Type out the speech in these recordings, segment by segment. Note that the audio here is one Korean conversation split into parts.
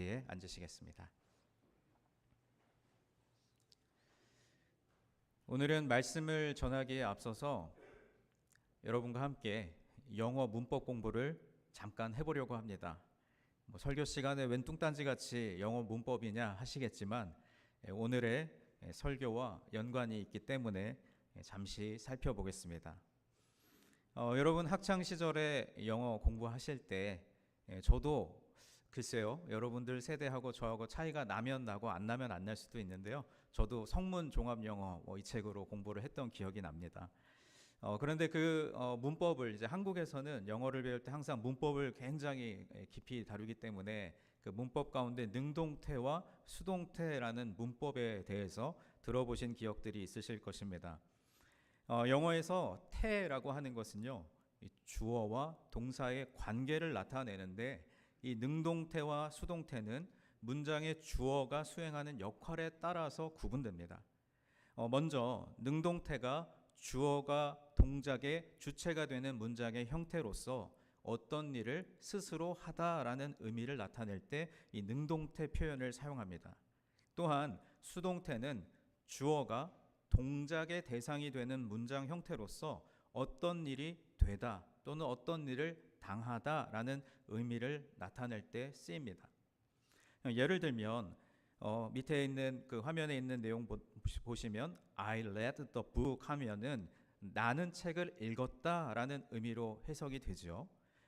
자리에 앉으시겠습니다. 오늘은 말씀을 전하기에 앞서서 여러분과 함께 영어 문법 공부를 잠깐 해보려고 합니다. 설교 시간에 웬 뚱딴지같이 영어 문법이냐 하시겠지만 오늘의 설교와 연관이 있기 때문에 잠시 살펴보겠습니다. 여러분 학창 시절에 영어 공부하실 때 저도 글쎄요, 여러분들 세대하고 저하고 차이가 나면 나고 안 나면 안 날 수도 있는데요. 저도 성문 종합 영어 이 책으로 공부를 했던 기억이 납니다. 그런데 그 문법을 이제 한국에서는 영어를 배울 때 항상 문법을 굉장히 깊이 다루기 때문에 그 문법 가운데 능동태와 수동태라는 문법에 대해서 들어보신 기억들이 있으실 것입니다. 영어에서 태라고 하는 것은요, 주어와 동사의 관계를 나타내는데 이 능동태와 수동태는 문장의 주어가 수행하는 역할에 따라서 구분됩니다. 먼저 능동태가 주어가 동작의 주체가 되는 문장의 형태로서 어떤 일을 스스로 하다라는 의미를 나타낼 때 이 능동태 표현을 사용합니다. 또한 수동태는 주어가 동작의 대상이 되는 문장 형태로서 어떤 일이 되다 또는 어떤 일을 당하다라는 의미를 나타낼 때 쓰입니다. 예를 들면 밑에 있는 그 화면에 있는 내용 보시면 I read the book 하면은 나는 책을 읽었다라는 의미로 해석이 되죠.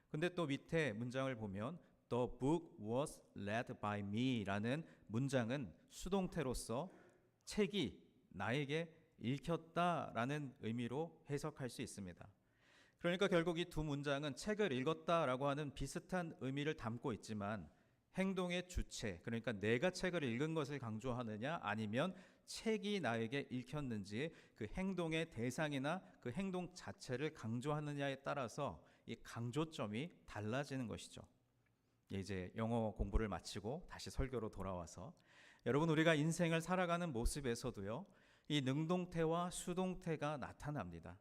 근데 또 밑에 문장을 보면 The book was read by me라는 문장은 수동태로서 책이 나에게 읽혔다라는 의미로 해석할 수 있습니다. 그러니까 결국 이 두 문장은 책을 읽었다라고 하는 비슷한 의미를 담고 있지만 행동의 주체, 그러니까 내가 책을 읽은 것을 강조하느냐 아니면 책이 나에게 읽혔는지 그 행동의 대상이나 그 행동 자체를 강조하느냐에 따라서 이 강조점이 달라지는 것이죠. 이제 영어 공부를 마치고 다시 설교로 돌아와서 여러분 우리가 인생을 살아가는 모습에서도요, 이 능동태와 수동태가 나타납니다.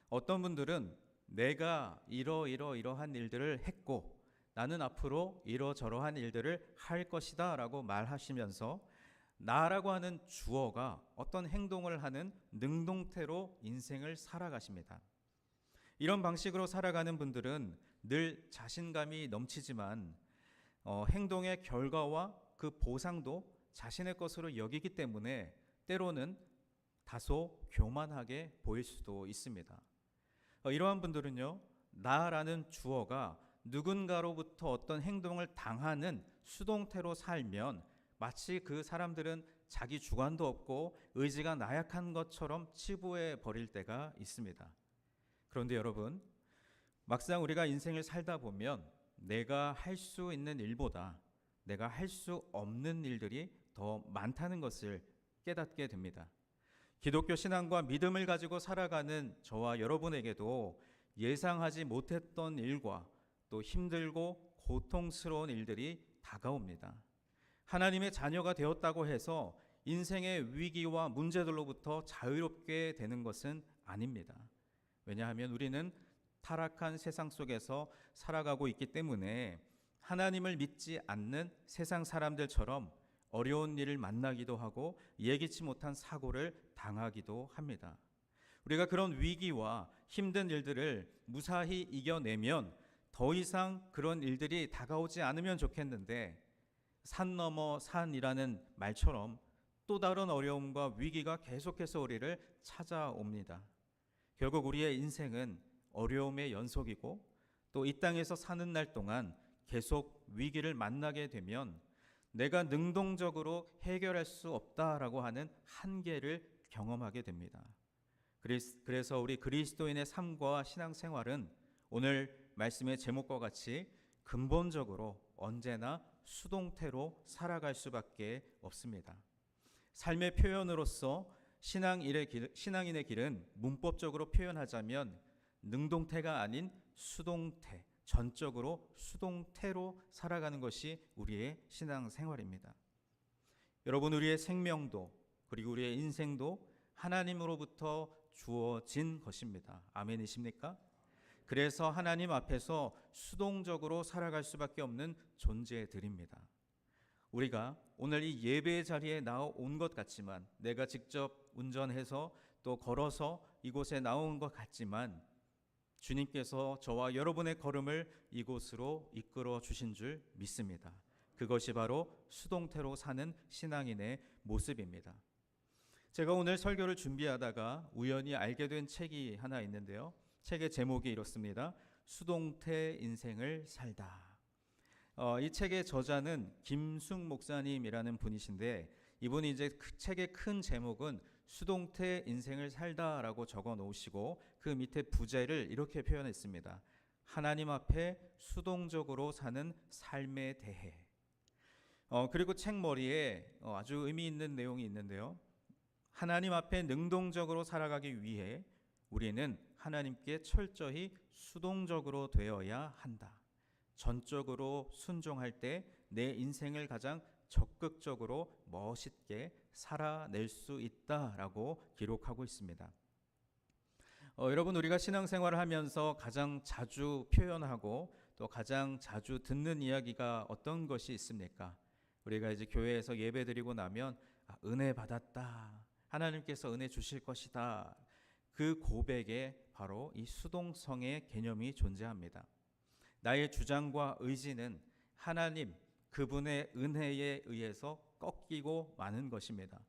어떤 분들은 내가 이러한 일들을 했고 나는 앞으로 이러저러한 일들을 할 것이다 라고 말하시면서 나라고 하는 주어가 어떤 행동을 하는 능동태로 인생을 살아가십니다. 이런 방식으로 살아가는 분들은 늘 자신감이 넘치지만 행동의 결과와 그 보상도 자신의 것으로 여기기 때문에 때로는 다소 교만하게 보일 수도 있습니다. 이러한 분들은요, 나라는 주어가 누군가로부터 어떤 행동을 당하는 수동태로 살면 마치 그 사람들은 자기 주관도 없고 의지가 나약한 것처럼 치부해 버릴 때가 있습니다. 그런데 여러분, 막상 우리가 인생을 살다 보면 내가 할 수 있는 일보다 내가 할 수 없는 일들이 더 많다는 것을 깨닫게 됩니다. 기독교 신앙과 믿음을 가지고 살아가는 저와 여러분에게도 예상하지 못했던 일과 또 힘들고 고통스러운 일들이 다가옵니다. 하나님의 자녀가 되었다고 해서 인생의 위기와 문제들로부터 자유롭게 되는 것은 아닙니다. 왜냐하면 우리는 타락한 세상 속에서 살아가고 있기 때문에 하나님을 믿지 않는 세상 사람들처럼 어려운 일을 만나기도 하고 예기치 못한 사고를 당하기도 합니다. 우리가 그런 위기와 힘든 일들을 무사히 이겨내면 더 이상 그런 일들이 다가오지 않으면 좋겠는데 산 넘어 산이라는 말처럼 또 다른 어려움과 위기가 계속해서 우리를 찾아옵니다. 결국 우리의 인생은 어려움의 연속이고 또 이 땅에서 사는 날 동안 계속 위기를 만나게 되면 내가 능동적으로 해결할 수 없다라고 하는 한계를 경험하게 됩니다. 그래서 우리 그리스도인의 삶과 신앙생활은 오늘 말씀의 제목과 같이 근본적으로 언제나 수동태로 살아갈 수밖에 없습니다. 삶의 표현으로서 신앙인의 길은 문법적으로 표현하자면 능동태가 아닌 수동태, 전적으로 수동태로 살아가는 것이 우리의 신앙생활입니다. 여러분, 우리의 생명도 그리고 우리의 인생도 하나님으로부터 주어진 것입니다. 아멘이십니까? 그래서 하나님 앞에서 수동적으로 살아갈 수밖에 없는 존재들입니다. 우리가 오늘 이 예배 자리에 나온 것 같지만, 내가 직접 운전해서 또 걸어서 이곳에 나온 것 같지만, 주님께서 저와 여러분의 걸음을 이곳으로 이끌어 주신 줄 믿습니다. 그것이 바로 수동태로 사는 신앙인의 모습입니다. 제가 오늘 설교를 준비하다가 우연히 알게 된 책이 하나 있는데요. 책의 제목이 이렇습니다. 수동태 인생을 살다. 이 책의 저자는 김숙 목사님이라는 분이신데, 이분이 이제 그 책의 큰 제목은 수동태 인생을 살다라고 적어 놓으시고 그 밑에 부제를 이렇게 표현했습니다. 하나님 앞에 수동적으로 사는 삶에 대해. 그리고 책 머리에 아주 의미 있는 내용이 있는데요. 하나님 앞에 능동적으로 살아가기 위해 우리는 하나님께 철저히 수동적으로 되어야 한다. 전적으로 순종할 때 내 인생을 가장 적극적으로 멋있게 살아낼 수 있다라고 기록하고 있습니다. 여러분, 우리가 신앙생활을 하면서 가장 자주 표현하고 또 가장 자주 듣는 이야기가 어떤 것이 있습니까? 우리가 이제 교회에서 예배드리고 나면 은혜 받았다, 하나님께서 은혜 주실 것이다, 그 고백에 바로 이 수동성의 개념이 존재합니다. 나의 주장과 의지는 하나님 그분의 은혜에 의해서 꺾이고 마는 것입니다.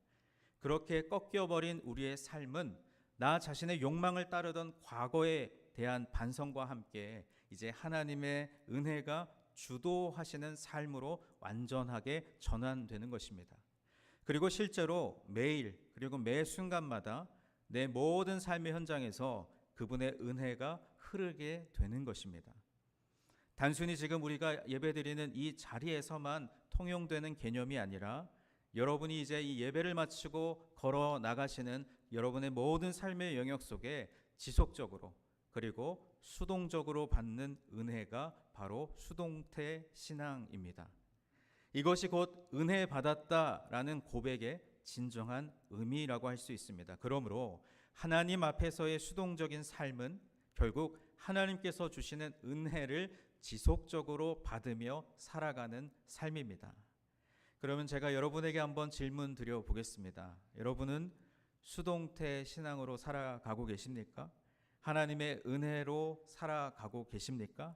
그렇게 꺾여버린 우리의 삶은 나 자신의 욕망을 따르던 과거에 대한 반성과 함께 이제 하나님의 은혜가 주도하시는 삶으로 완전하게 전환되는 것입니다. 그리고 실제로 매일 그리고 매 순간마다 내 모든 삶의 현장에서 그분의 은혜가 흐르게 되는 것입니다. 단순히 지금 우리가 예배드리는 이 자리에서만 통용되는 개념이 아니라, 여러분이 이제 이 예배를 마치고 걸어 나가시는 여러분의 모든 삶의 영역 속에 지속적으로 그리고 수동적으로 받는 은혜가 바로 수동태 신앙입니다. 이것이 곧 은혜 받았다라는 고백의 진정한 의미라고 할 수 있습니다. 그러므로 하나님 앞에서의 수동적인 삶은 결국 하나님께서 주시는 은혜를 지속적으로 받으며 살아가는 삶입니다. 그러면 제가 여러분에게 한번 질문 드려 보겠습니다. 여러분은 수동태 신앙으로 살아가고 계십니까? 하나님의 은혜로 살아가고 계십니까?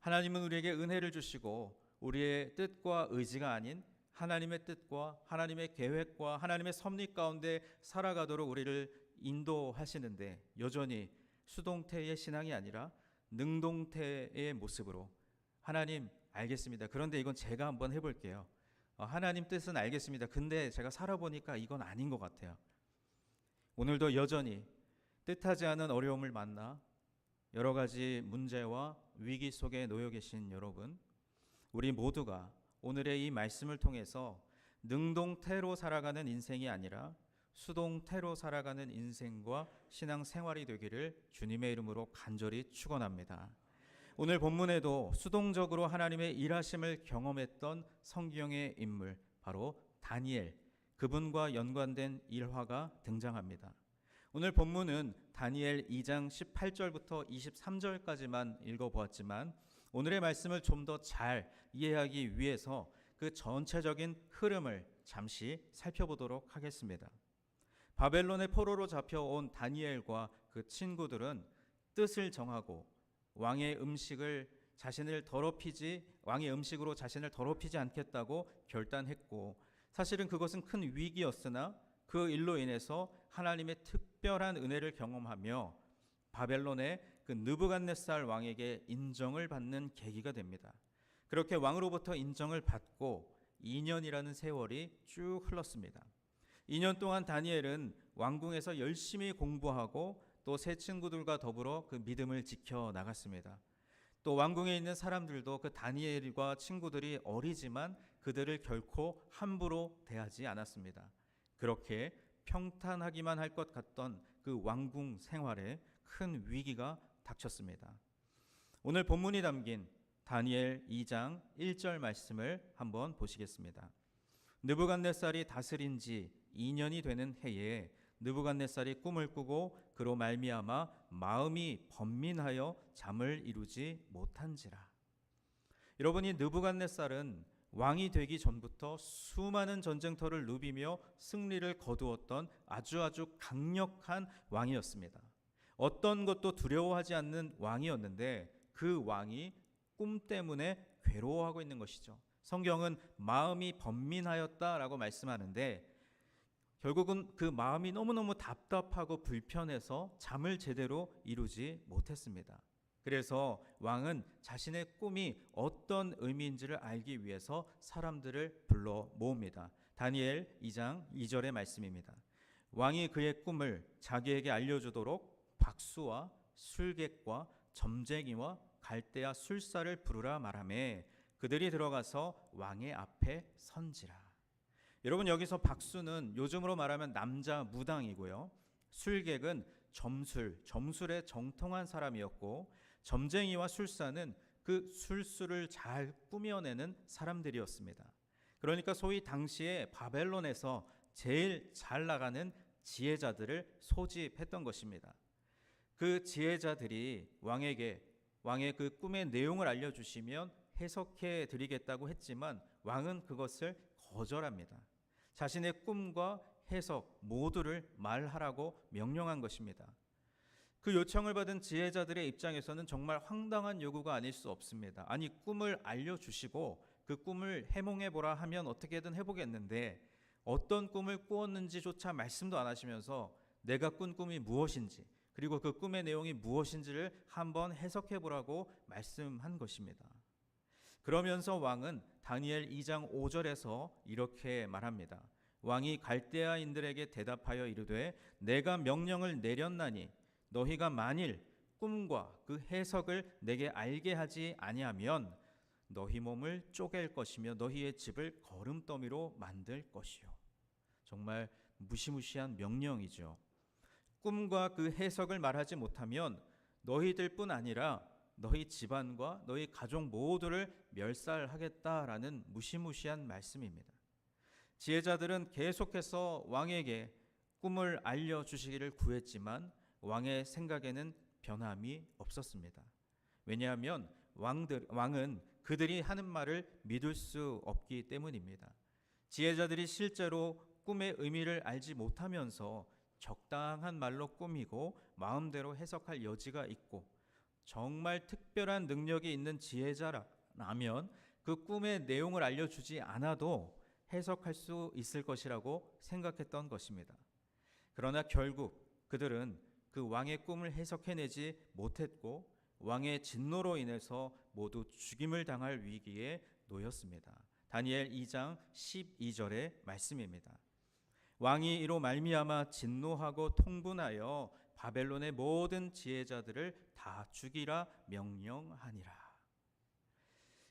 하나님은 우리에게 은혜를 주시고 우리의 뜻과 의지가 아닌 하나님의 뜻과 하나님의 계획과 하나님의 섭리 가운데 살아가도록 우리를 인도하시는데, 여전히 수동태의 신앙이 아니라 능동태의 모습으로, 하나님 알겠습니다, 그런데 이건 제가 한번 해볼게요. 하나님 뜻은 알겠습니다, 근데 제가 살아보니까 이건 아닌 것 같아요. 오늘도 여전히 뜻하지 않은 어려움을 만나 여러 가지 문제와 위기 속에 놓여 계신 여러분, 우리 모두가 오늘의 이 말씀을 통해서 능동태로 살아가는 인생이 아니라 수동태로 살아가는 인생과 신앙생활이 되기를 주님의 이름으로 간절히 축원합니다. 오늘 본문에도 수동적으로 하나님의 일하심을 경험했던 성경의 인물, 바로 다니엘, 그분과 연관된 일화가 등장합니다. 오늘 본문은 다니엘 2장 18절부터 23절까지만 읽어보았지만, 오늘의 말씀을 좀 더 잘 이해하기 위해서 그 전체적인 흐름을 잠시 살펴보도록 하겠습니다. 바벨론의 포로로 잡혀온 다니엘과 그 친구들은 뜻을 정하고 왕의 음식으로 자신을 더럽히지 않겠다고 결단했고, 사실은 그것은 큰 위기였으나 그 일로 인해서 하나님의 특별한 은혜를 경험하며 바벨론의 그 느부갓네살 왕에게 인정을 받는 계기가 됩니다. 그렇게 왕으로부터 인정을 받고 2년이라는 세월이 쭉 흘렀습니다. 2년 동안 다니엘은 왕궁에서 열심히 공부하고 또 새 친구들과 더불어 그 믿음을 지켜 나갔습니다. 또 왕궁에 있는 사람들도 그 다니엘과 친구들이 어리지만 그들을 결코 함부로 대하지 않았습니다. 그렇게 평탄하기만 할 것 같던 그 왕궁 생활에 큰 위기가 닥쳤습니다. 오늘 본문이 담긴 다니엘 2장 1절 말씀을 한번 보시겠습니다. 느부갓네살이 다스린 지 2년이 되는 해에 느부갓네살이 꿈을 꾸고 그로 말미암아 마음이 번민하여 잠을 이루지 못한지라. 여러분이 느부갓네살은 왕이 되기 전부터 수많은 전쟁터를 누비며 승리를 거두었던 아주 강력한 왕이었습니다. 어떤 것도 두려워하지 않는 왕이었는데 그 왕이 꿈 때문에 괴로워하고 있는 것이죠. 성경은 마음이 번민하였다라고 말씀하는데 결국은 그 마음이 너무너무 답답하고 불편해서 잠을 제대로 이루지 못했습니다. 그래서 왕은 자신의 꿈이 어떤 의미인지를 알기 위해서 사람들을 불러 모읍니다. 다니엘 2장 2절의 말씀입니다. 왕이 그의 꿈을 자기에게 알려주도록 박수와 술객과 점쟁이와 갈대아 술사를 부르라 말하매 그들이 들어가서 왕의 앞에 선지라. 여러분, 여기서 박수는 요즘으로 말하면 남자 무당이고요. 술객은 점술에 정통한 사람이었고, 점쟁이와 술사는 그 술수를 잘 꾸며내는 사람들이었습니다. 그러니까 소위 당시에 바벨론에서 제일 잘 나가는 지혜자들을 소집했던 것입니다. 그 지혜자들이 왕의 그 꿈의 내용을 알려주시면 해석해 드리겠다고 했지만 왕은 그것을 거절합니다. 자신의 꿈과 해석 모두를 말하라고 명령한 것입니다. 그 요청을 받은 지혜자들의 입장에서는 정말 황당한 요구가 아닐 수 없습니다. 아니, 꿈을 알려주시고 그 꿈을 해몽해보라 하면 어떻게든 해보겠는데 어떤 꿈을 꾸었는지조차 말씀도 안 하시면서 내가 꾼 꿈이 무엇인지 그리고 그 꿈의 내용이 무엇인지를 한번 해석해보라고 말씀한 것입니다. 그러면서 왕은 다니엘 2장 5절에서 이렇게 말합니다. 왕이 갈대아인들에게 대답하여 이르되 내가 명령을 내렸나니 너희가 만일 꿈과 그 해석을 내게 알게 하지 아니하면 너희 몸을 쪼갤 것이며 너희의 집을 거름더미로 만들 것이요. 정말 무시무시한 명령이죠. 꿈과 그 해석을 말하지 못하면 너희들뿐 아니라 너희 집안과 너희 가족 모두를 멸살하겠다라는 무시무시한 말씀입니다. 지혜자들은 계속해서 왕에게 꿈을 알려주시기를 구했지만 왕의 생각에는 변함이 없었습니다. 왜냐하면 왕은 그들이 하는 말을 믿을 수 없기 때문입니다. 지혜자들이 실제로 꿈의 의미를 알지 못하면서 적당한 말로 꾸미고 마음대로 해석할 여지가 있고 정말 특별한 능력이 있는 지혜자라면 그 꿈의 내용을 알려주지 않아도 해석할 수 있을 것이라고 생각했던 것입니다. 그러나 결국 그들은 그 왕의 꿈을 해석해내지 못했고 왕의 진노로 인해서 모두 죽임을 당할 위기에 놓였습니다. 다니엘 2장 12절의 말씀입니다. 왕이 이로 말미암아 진노하고 통분하여 바벨론의 모든 지혜자들을 다 죽이라 명령하니라.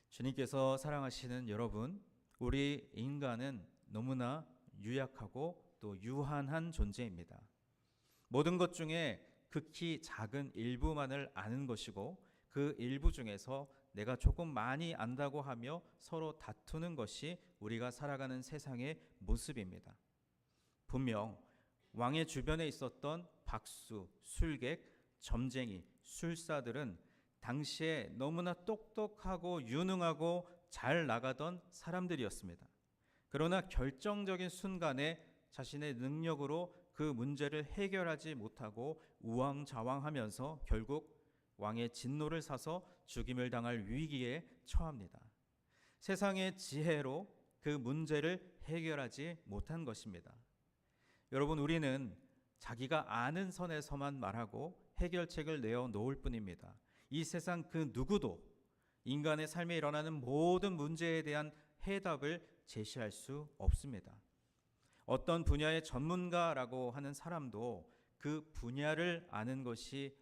주님께서 사랑하시는 여러분, 우리 인간은 너무나 유약하고 또 유한한 존재입니다. 모든 것 중에 극히 작은 일부만을 아는 것이고 그 일부 중에서 내가 조금 많이 안다고 하며 서로 다투는 것이 우리가 살아가는 세상의 모습입니다. 분명 왕의 주변에 있었던 박수, 술객, 점쟁이, 술사들은 당시에 너무나 똑똑하고 유능하고 잘 나가던 사람들이었습니다. 그러나 결정적인 순간에 자신의 능력으로 그 문제를 해결하지 못하고 우왕좌왕하면서 결국 왕의 진노를 사서 죽임을 당할 위기에 처합니다. 세상의 지혜로 그 문제를 해결하지 못한 것입니다. 여러분, 우리는 자기가 아는 선에서만 말하고 해결책을 내어 놓을 뿐입니다. 이 세상 그 누구도 인간의 삶에 일어나는 모든 문제에 대한 해답을 제시할 수 없습니다. 어떤 분야의 전문가라고 하는 사람도 그 분야를 아는 것이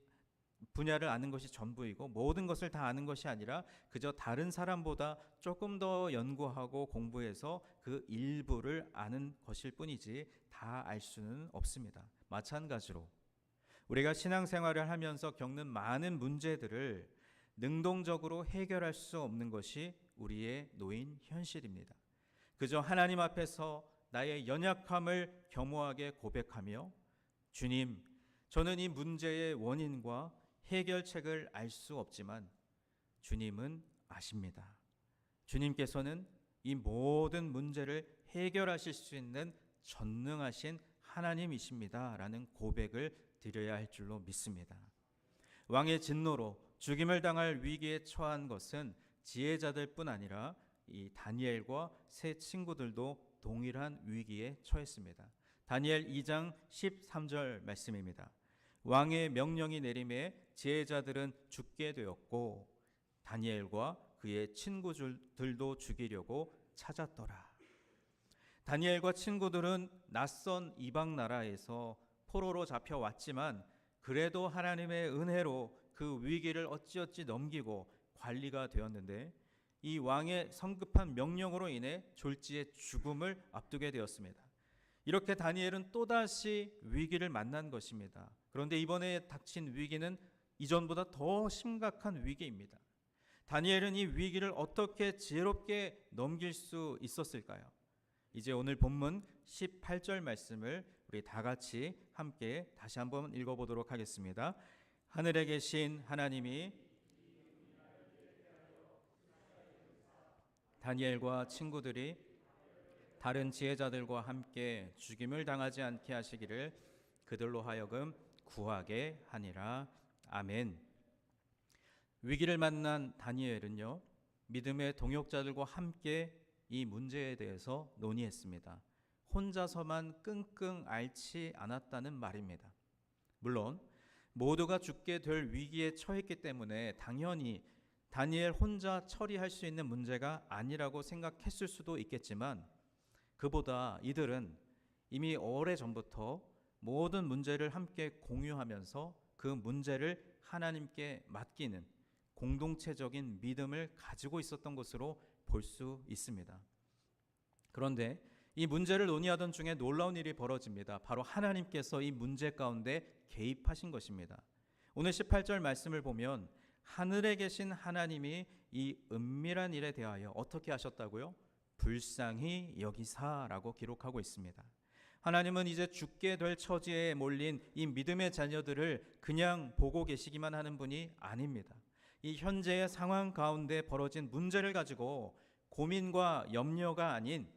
전부이고 모든 것을 다 아는 것이 아니라 그저 다른 사람보다 조금 더 연구하고 공부해서 그 일부를 아는 것일 뿐이지 다 알 수는 없습니다. 마찬가지로 우리가 신앙생활을 하면서 겪는 많은 문제들을 능동적으로 해결할 수 없는 것이 우리의 놓인 현실입니다. 그저 하나님 앞에서 나의 연약함을 겸허하게 고백하며 주님, 저는 이 문제의 원인과 해결책을 알 수 없지만 주님은 아십니다. 주님께서는 이 모든 문제를 해결하실 수 있는 전능하신 하나님이십니다 라는 고백을 드려야 할 줄로 믿습니다. 왕의 진노로 죽임을 당할 위기에 처한 것은 지혜자들뿐 아니라 이 다니엘과 세 친구들도 동일한 위기에 처했습니다. 다니엘 2장 13절 말씀입니다. 왕의 명령이 내림에 지혜자들은 죽게 되었고 다니엘과 그의 친구들도 죽이려고 찾았더라. 다니엘과 친구들은 낯선 이방 나라에서 포로로 잡혀왔지만 그래도 하나님의 은혜로 그 위기를 어찌어찌 넘기고 관리가 되었는데 이 왕의 성급한 명령으로 인해 졸지의 죽음을 앞두게 되었습니다. 이렇게 다니엘은 또다시 위기를 만난 것입니다. 그런데 이번에 닥친 위기는 이전보다 더 심각한 위기입니다. 다니엘은 이 위기를 어떻게 지혜롭게 넘길 수 있었을까요? 이제 오늘 본문 18절 말씀을 우리 다 같이 함께 다시 한번 읽어보도록 하겠습니다. 하늘에 계신 하나님이 다니엘과 친구들이 다른 지혜자들과 함께 죽임을 당하지 않게 하시기를 그들로 하여금 구하게 하니라. 아멘. 위기를 만난 다니엘은요, 믿음의 동역자들과 함께 이 문제에 대해서 논의했습니다. 혼자서만 끙끙 앓지 않았다는 말입니다. 물론 모두가 죽게 될 위기에 처했기 때문에 당연히 다니엘 혼자 처리할 수 있는 문제가 아니라고 생각했을 수도 있겠지만 그보다 이들은 이미 오래전부터 모든 문제를 함께 공유하면서 그 문제를 하나님께 맡기는 공동체적인 믿음을 가지고 있었던 것으로 볼 수 있습니다. 그런데 이 문제를 논의하던 중에 놀라운 일이 벌어집니다. 바로 하나님께서 이 문제 가운데 개입하신 것입니다. 오늘 18절 말씀을 보면 하늘에 계신 하나님이 이 은밀한 일에 대하여 어떻게 하셨다고요? 불쌍히 여기사라고 기록하고 있습니다. 하나님은 이제 죽게 될 처지에 몰린 이 믿음의 자녀들을 그냥 보고 계시기만 하는 분이 아닙니다. 이 현재의 상황 가운데 벌어진 문제를 가지고 고민과 염려가 아닌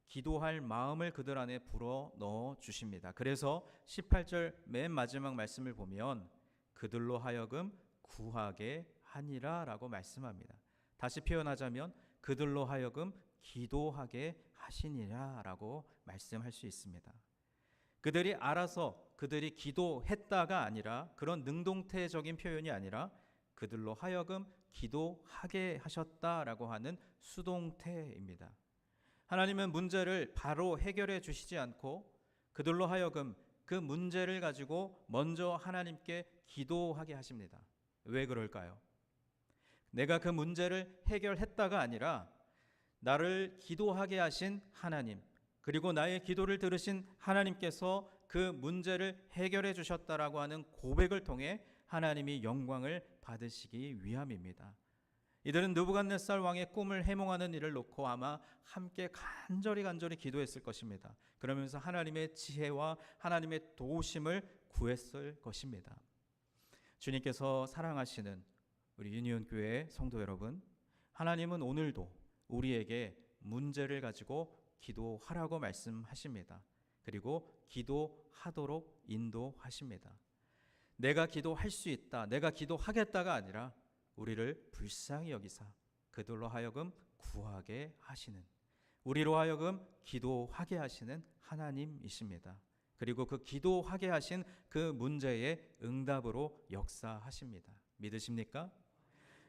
기도할 마음을 그들 안에 불어 넣어 주십니다. 그래서 18절 맨 마지막 말씀을 보면 그들로 하여금 구하게 하니라 라고 말씀합니다. 다시 표현하자면 그들로 하여금 기도하게 하시니라 라고 말씀할 수 있습니다. 그들이 알아서 그들이 기도했다가 아니라 그런 능동태적인 표현이 아니라 그들로 하여금 기도하게 하셨다라고 하는 수동태입니다. 하나님은 문제를 바로 해결해 주시지 않고 그들로 하여금 그 문제를 가지고 먼저 하나님께 기도하게 하십니다. 왜 그럴까요? 내가 그 문제를 해결했다가 아니라 나를 기도하게 하신 하나님, 그리고 나의 기도를 들으신 하나님께서 그 문제를 해결해 주셨다라고 하는 고백을 통해 하나님이 영광을 받으시기 위함입니다. 이들은 느부갓네살 왕의 꿈을 해몽하는 일을 놓고 아마 함께 간절히 기도했을 것입니다. 그러면서 하나님의 지혜와 하나님의 도우심을 구했을 것입니다. 주님께서 사랑하시는 우리 유니온 교회 성도 여러분, 하나님은 오늘도 우리에게 문제를 가지고 기도하라고 말씀하십니다. 그리고 기도하도록 인도하십니다. 내가 기도할 수 있다, 내가 기도하겠다가 아니라 우리를 불쌍히 여기사 그들로 하여금 구하게 하시는, 우리로 하여금 기도하게 하시는 하나님이십니다. 그리고 그 기도하게 하신 그 문제의 응답으로 역사하십니다. 믿으십니까?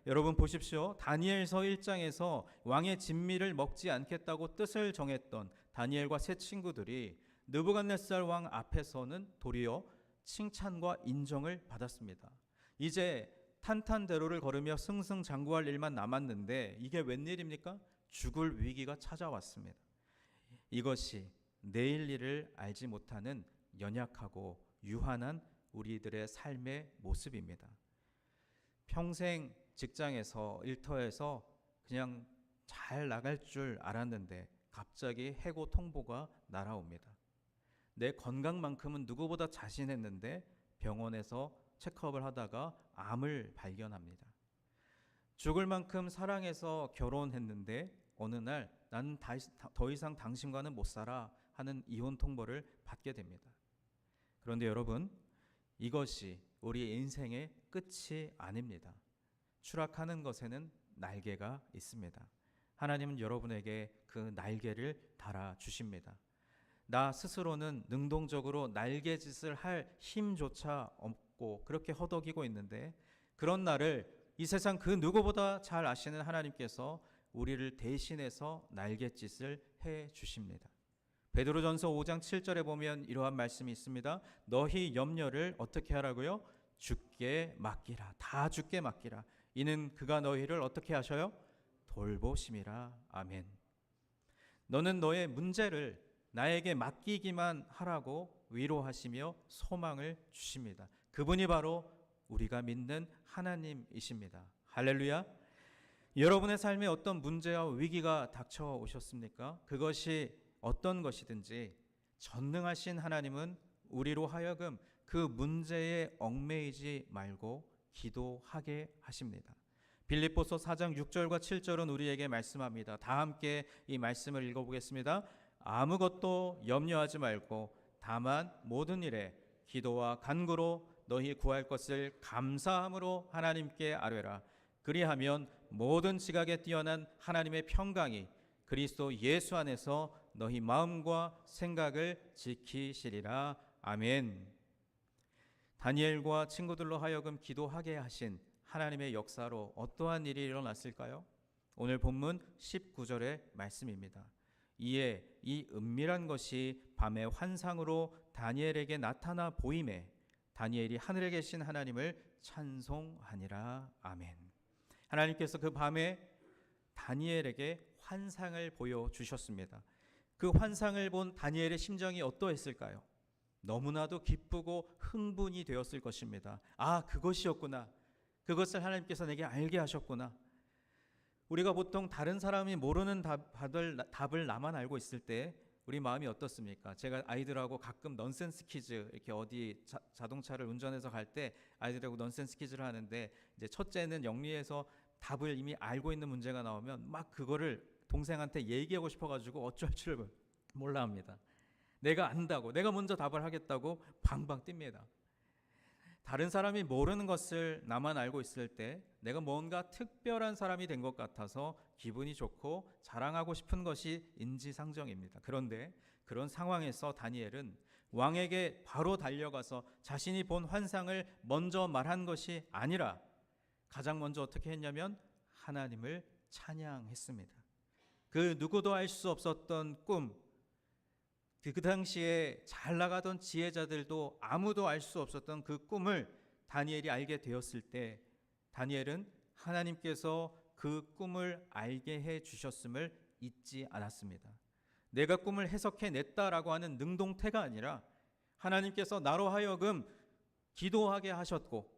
여러분 보십시오. 다니엘서 1장에서 왕의 진미를 먹지 않겠다고 뜻을 정했던 다니엘과 세 친구들이 느부갓네살 왕 앞에서는 도리어 칭찬과 인정을 받았습니다. 이제 탄탄대로를 걸으며 승승장구할 일만 남았는데 이게 웬일입니까? 죽을 위기가 찾아왔습니다. 이것이 내일 일을 알지 못하는 연약하고 유한한 우리들의 삶의 모습입니다. 평생 직장에서 일터에서 그냥 잘 나갈 줄 알았는데 갑자기 해고 통보가 날아옵니다. 내 건강만큼은 누구보다 자신했는데 병원에서 체크업을 하다가 암을 발견합니다. 죽을 만큼 사랑해서 결혼했는데 어느 날 나는 더 이상 당신과는 못 살아 하는 이혼 통보를 받게 됩니다. 그런데 여러분, 이것이 우리 인생의 끝이 아닙니다. 추락하는 것에는 날개가 있습니다. 하나님은 여러분에게 그 날개를 달아 주십니다. 나 스스로는 능동적으로 날개짓을 할 힘조차 없고 그렇게 허덕이고 있는데, 그런 나를 이 세상 그 누구보다 잘 아시는 하나님께서 우리를 대신해서 날갯짓을 해 주십니다. 베드로전서 5장 7절에 보면 이러한 말씀이 있습니다. 너희 염려를 어떻게 하라고요? 주께 맡기라. 다 주께 맡기라. 이는 그가 너희를 어떻게 하셔요? 돌보심이라. 아멘. 너는 너의 문제를 나에게 맡기기만 하라고 위로하시며 소망을 주십니다. 그분이 바로 우리가 믿는 하나님이십니다. 할렐루야. 여러분의 삶에 어떤 문제와 위기가 닥쳐오셨습니까? 그것이 어떤 것이든지 전능하신 하나님은 우리로 하여금 그 문제에 얽매이지 말고 기도하게 하십니다. 빌립보서 4장 6절과 7절은 우리에게 말씀합니다. 다 함께 이 말씀을 읽어보겠습니다. 아무것도 염려하지 말고 다만 모든 일에 기도와 간구로 너희 구할 것을 감사함으로 하나님께 아뢰라. 그리하면 모든 지각에 뛰어난 하나님의 평강이 그리스도 예수 안에서 너희 마음과 생각을 지키시리라. 아멘. 다니엘과 친구들로 하여금 기도하게 하신 하나님의 역사로 어떠한 일이 일어났을까요? 오늘 본문 19절의 말씀입니다. 이에 이 은밀한 것이 밤의 환상으로 다니엘에게 나타나 보임에 다니엘이 하늘에 계신 하나님을 찬송하니라. 아멘. 하나님께서 그 밤에 다니엘에게 환상을 보여주셨습니다. 그 환상을 본 다니엘의 심정이 어떠했을까요? 너무나도 기쁘고 흥분이 되었을 것입니다. 아, 그것이었구나. 그것을 하나님께서 내게 알게 하셨구나. 우리가 보통 다른 사람이 모르는 답을 나만 알고 있을 때 우리 마음이 어떻습니까? 제가 아이들하고 가끔 넌센스 퀴즈, 이렇게 어디 자동차를 운전해서 갈 때 아이들하고 넌센스 퀴즈를 하는데, 이제 첫째는 영리해서 답을 이미 알고 있는 문제가 나오면 막 그거를 동생한테 얘기하고 싶어가지고 어쩔 줄 몰라 합니다. 내가 안다고, 내가 먼저 답을 하겠다고 방방 뜁니다. 다른 사람이 모르는 것을 나만 알고 있을 때 내가 뭔가 특별한 사람이 된 것 같아서 기분이 좋고 자랑하고 싶은 것이 인지상정입니다. 그런데 그런 상황에서 다니엘은 왕에게 바로 달려가서 자신이 본 환상을 먼저 말한 것이 아니라 가장 먼저 어떻게 했냐면 하나님을 찬양했습니다. 그 누구도 알 수 없었던 꿈, 그 당시에 잘 나가던 지혜자들도 아무도 알 수 없었던 그 꿈을 다니엘이 알게 되었을 때 다니엘은 하나님께서 그 꿈을 알게 해 주셨음을 잊지 않았습니다. 내가 꿈을 해석해냈다라고 하는 능동태가 아니라 하나님께서 나로 하여금 기도하게 하셨고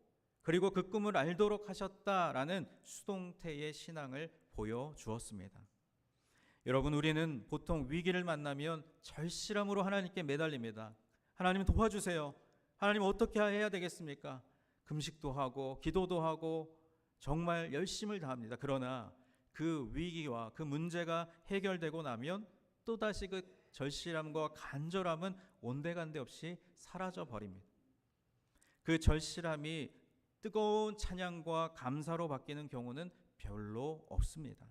그리고 그 꿈을 알도록 하셨다라는 수동태의 신앙을 보여주었습니다. 여러분, 우리는 보통 위기를 만나면 절실함으로 하나님께 매달립니다. 하나님 도와주세요. 하나님 어떻게 해야 되겠습니까? 금식도 하고 기도도 하고 정말 열심을 다합니다. 그러나 그 위기와 그 문제가 해결되고 나면 또다시 그 절실함과 간절함은 온데간데 없이 사라져 버립니다. 그 절실함이 뜨거운 찬양과 감사로 바뀌는 경우는 별로 없습니다.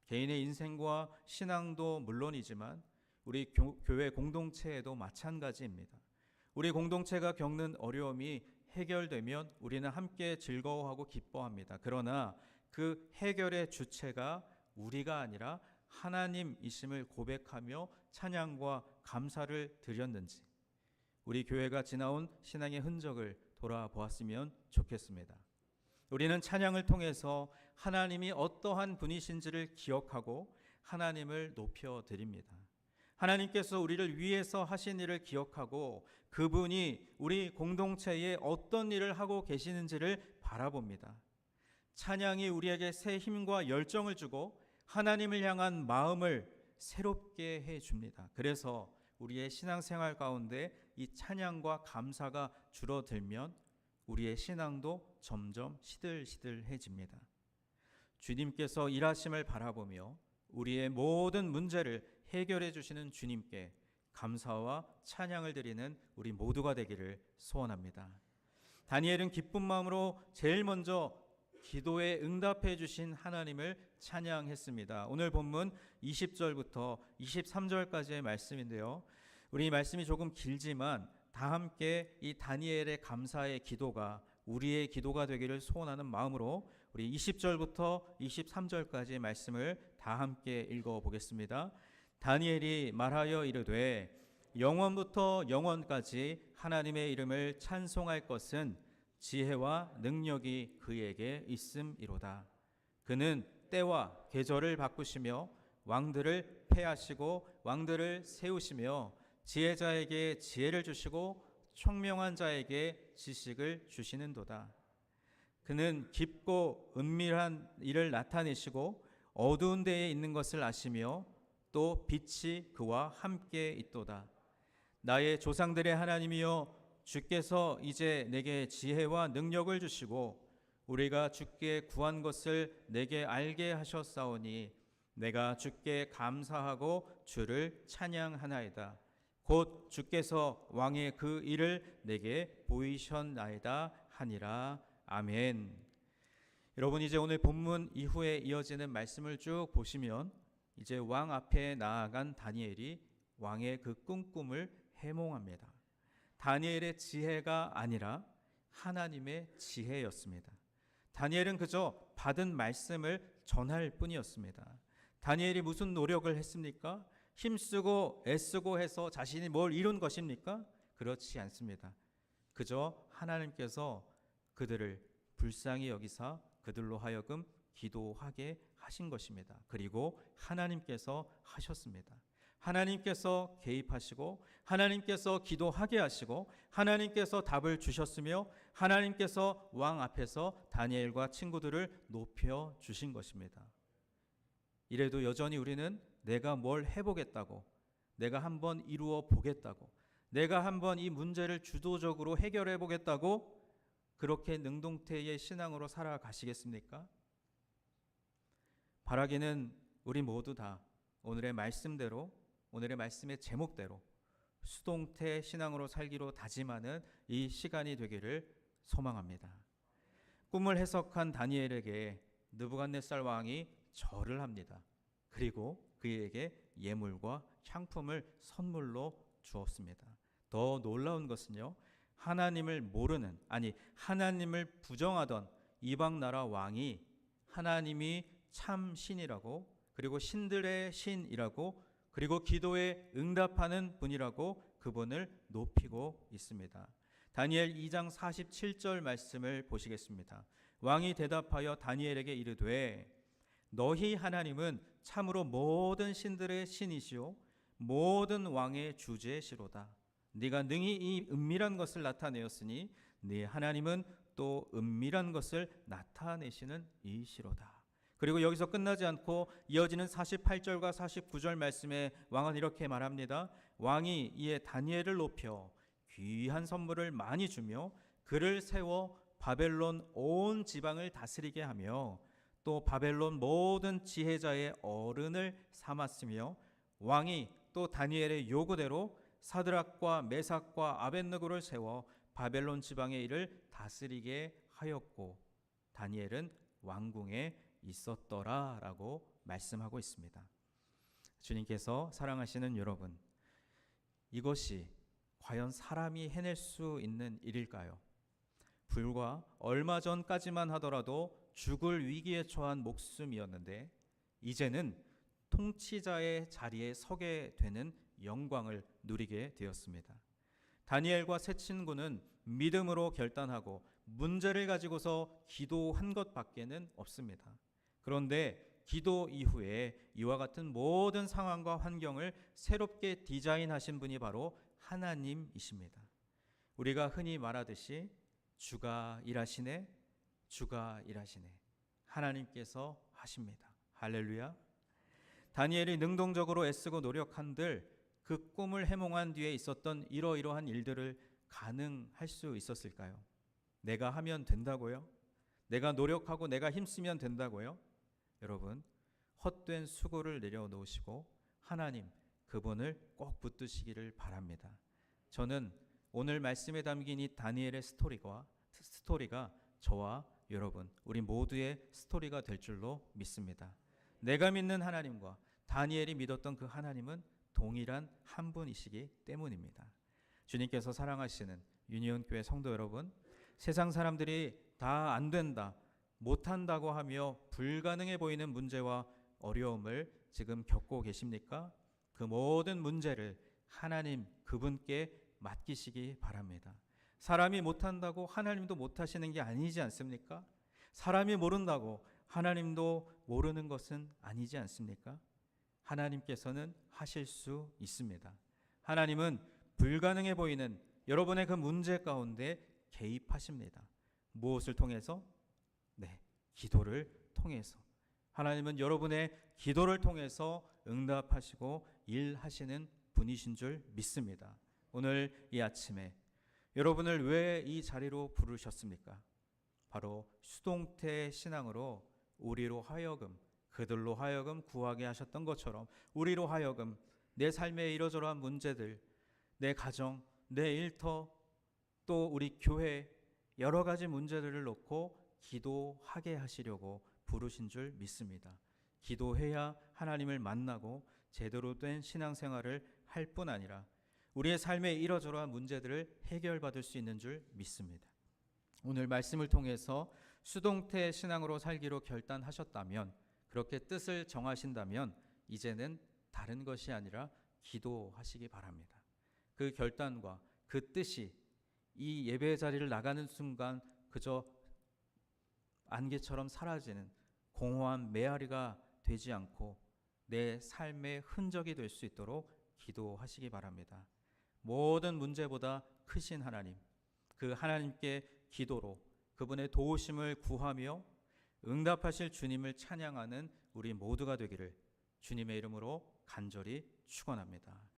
개인의 인생과 신앙도 물론이지만 우리 교회 공동체에도 마찬가지입니다. 우리 공동체가 겪는 어려움이 해결되면 우리는 함께 즐거워하고 기뻐합니다. 그러나 그 해결의 주체가 우리가 아니라 하나님이심을 고백하며 찬양과 감사를 드렸는지 우리 교회가 지나온 신앙의 흔적을 돌아보았으면 좋겠습니다. 우리는 찬양을 통해서 하나님이 어떠한 분이신지를 기억하고 하나님을 높여드립니다. 하나님께서 우리를 위해서 하신 일을 기억하고 그분이 우리 공동체에 어떤 일을 하고 계시는지를 바라봅니다. 찬양이 우리에게 새 힘과 열정을 주고 하나님을 향한 마음을 새롭게 해줍니다. 그래서 우리의 신앙생활 가운데 이 찬양과 감사가 줄어들면 우리의 신앙도 점점 시들시들해집니다. 주님께서 일하심을 바라보며 우리의 모든 문제를 해결해 주시는 주님께 감사와 찬양을 드리는 우리 모두가 되기를 소원합니다. 다니엘은 기쁜 마음으로 제일 먼저 기도에 응답해 주신 하나님을 찬양했습니다. 오늘 본문 20절부터 23절까지의 말씀인데요. 우리 말씀이 조금 길지만 다 함께 이 다니엘의 감사의 기도가 우리의 기도가 되기를 소원하는 마음으로 우리 20절부터 23절까지의 말씀을 다 함께 읽어보겠습니다. 다니엘이 말하여 이르되 영원부터 영원까지 하나님의 이름을 찬송할 것은 지혜와 능력이 그에게 있음이로다. 그는 때와 계절을 바꾸시며 왕들을 패하시고 왕들을 세우시며 지혜자에게 지혜를 주시고 총명한 자에게 지식을 주시는도다. 그는 깊고 은밀한 일을 나타내시고 어두운 데에 있는 것을 아시며 또 빛이 그와 함께 있도다. 나의 조상들의 하나님이여 주께서 이제 내게 지혜와 능력을 주시고 우리가 주께 구한 것을 내게 알게 하셨사오니 내가 주께 감사하고 주를 찬양하나이다. 곧 주께서 왕의 그 일을 내게 보이셨나이다 하니라. 아멘. 여러분, 이제 오늘 본문 이후에 이어지는 말씀을 쭉 보시면 이제 왕 앞에 나아간 다니엘이 왕의 그 꿈을 해몽합니다. 다니엘의 지혜가 아니라 하나님의 지혜였습니다. 다니엘은 그저 받은 말씀을 전할 뿐이었습니다. 다니엘이 무슨 노력을 했습니까? 힘쓰고 애쓰고 해서 자신이 뭘 이룬 것입니까? 그렇지 않습니다. 그저 하나님께서 그들을 불쌍히 여기사 그들로 하여금 기도하게 하신 것입니다. 그리고 하나님께서 하셨습니다. 하나님께서 개입하시고 하나님께서 기도하게 하시고 하나님께서 답을 주셨으며 하나님께서 왕 앞에서 다니엘과 친구들을 높여 주신 것입니다. 이래도 여전히 우리는 내가 뭘 해보겠다고, 내가 한번 이루어 보겠다고, 내가 한번 이 문제를 주도적으로 해결해 보겠다고 그렇게 능동태의 신앙으로 살아가시겠습니까? 바라기는 우리 모두 다 오늘의 말씀대로, 오늘의 말씀의 제목대로 수동태 신앙으로 살기로 다짐하는 이 시간이 되기를 소망합니다. 꿈을 해석한 다니엘에게 느부갓네살 왕이 절을 합니다. 그리고 그에게 예물과 향품을 선물로 주었습니다. 더 놀라운 것은요, 하나님을 모르는, 아니 하나님을 부정하던 이방 나라 왕이 하나님이 참 신이라고, 그리고 신들의 신이라고, 그리고 기도에 응답하는 분이라고 그분을 높이고 있습니다. 다니엘 2장 47절 말씀을 보시겠습니다. 왕이 대답하여 다니엘에게 이르되 너희 하나님은 참으로 모든 신들의 신이시오 모든 왕의 주제시로다. 네가 능히 이 은밀한 것을 나타내었으니 네 하나님은 또 은밀한 것을 나타내시는 이시로다. 그리고 여기서 끝나지 않고 이어지는 48절과 49절 말씀에 왕은 이렇게 말합니다. 왕이 이에 다니엘을 높여 귀한 선물을 많이 주며 그를 세워 바벨론 온 지방을 다스리게 하며 또 바벨론 모든 지혜자의 어른을 삼았으며 왕이 또 다니엘의 요구대로 사드락과 메삭과 아벳느고를 세워 바벨론 지방의 일을 다스리게 하였고 다니엘은 왕궁에 있었더라라고 말씀하고 있습니다. 주님께서 사랑하시는 여러분, 이것이 과연 사람이 해낼 수 있는 일일까요? 불과 얼마 전까지만 하더라도 죽을 위기에 처한 목숨이었는데 이제는 통치자의 자리에 서게 되는 영광을 누리게 되었습니다. 다니엘과 세 친구는 믿음으로 결단하고 문제를 가지고서 기도한 것밖에는 없습니다. 그런데 기도 이후에 이와 같은 모든 상황과 환경을 새롭게 디자인하신 분이 바로 하나님이십니다. 우리가 흔히 말하듯이 주가 일하시네, 주가 일하시네. 하나님께서 하십니다. 할렐루야. 다니엘이 능동적으로 애쓰고 노력한들 그 꿈을 해몽한 뒤에 있었던 이러이러한 일들을 가능할 수 있었을까요? 내가 하면 된다고요? 내가 노력하고 내가 힘쓰면 된다고요? 여러분, 헛된 수고를 내려놓으시고 하나님 그분을 꼭 붙드시기를 바랍니다. 저는 오늘 말씀에 담긴 이 다니엘의 스토리가 저와 여러분 우리 모두의 스토리가 될 줄로 믿습니다. 내가 믿는 하나님과 다니엘이 믿었던 그 하나님은 동일한 한 분이시기 때문입니다. 주님께서 사랑하시는 유니온교회 성도 여러분, 세상 사람들이 다 안 된다, 못한다고 하며 불가능해 보이는 문제와 어려움을 지금 겪고 계십니까? 그 모든 문제를 하나님 그분께 맡기시기 바랍니다. 사람이 못한다고 하나님도 못하시는 게 아니지 않습니까? 사람이 모른다고 하나님도 모르는 것은 아니지 않습니까? 하나님께서는 하실 수 있습니다. 하나님은 불가능해 보이는 여러분의 그 문제 가운데 개입하십니다. 무엇을 통해서? 네, 기도를 통해서. 하나님은 여러분의 기도를 통해서 응답하시고 일하시는 분이신 줄 믿습니다. 오늘 이 아침에 여러분을 왜 이 자리로 부르셨습니까? 바로 수동태 신앙으로 우리로 하여금, 그들로 하여금 구하게 하셨던 것처럼 우리로 하여금 내 삶에 이러저러한 문제들, 내 가정, 내 일터, 또 우리 교회 여러 가지 문제들을 놓고 기도하게 하시려고 부르신 줄 믿습니다. 기도해야 하나님을 만나고 제대로 된 신앙생활을 할 뿐 아니라 우리의 삶에 이러저러한 문제들을 해결받을 수 있는 줄 믿습니다. 오늘 말씀을 통해서 수동태 신앙으로 살기로 결단하셨다면, 그렇게 뜻을 정하신다면 이제는 다른 것이 아니라 기도하시기 바랍니다. 그 결단과 그 뜻이 이 예배 자리를 나가는 순간 그저 안개처럼 사라지는 공허한 메아리가 되지 않고 내 삶의 흔적이 될 수 있도록 기도하시기 바랍니다. 모든 문제보다 크신 하나님, 그 하나님께 기도로 그분의 도우심을 구하며 응답하실 주님을 찬양하는 우리 모두가 되기를 주님의 이름으로 간절히 축원합니다.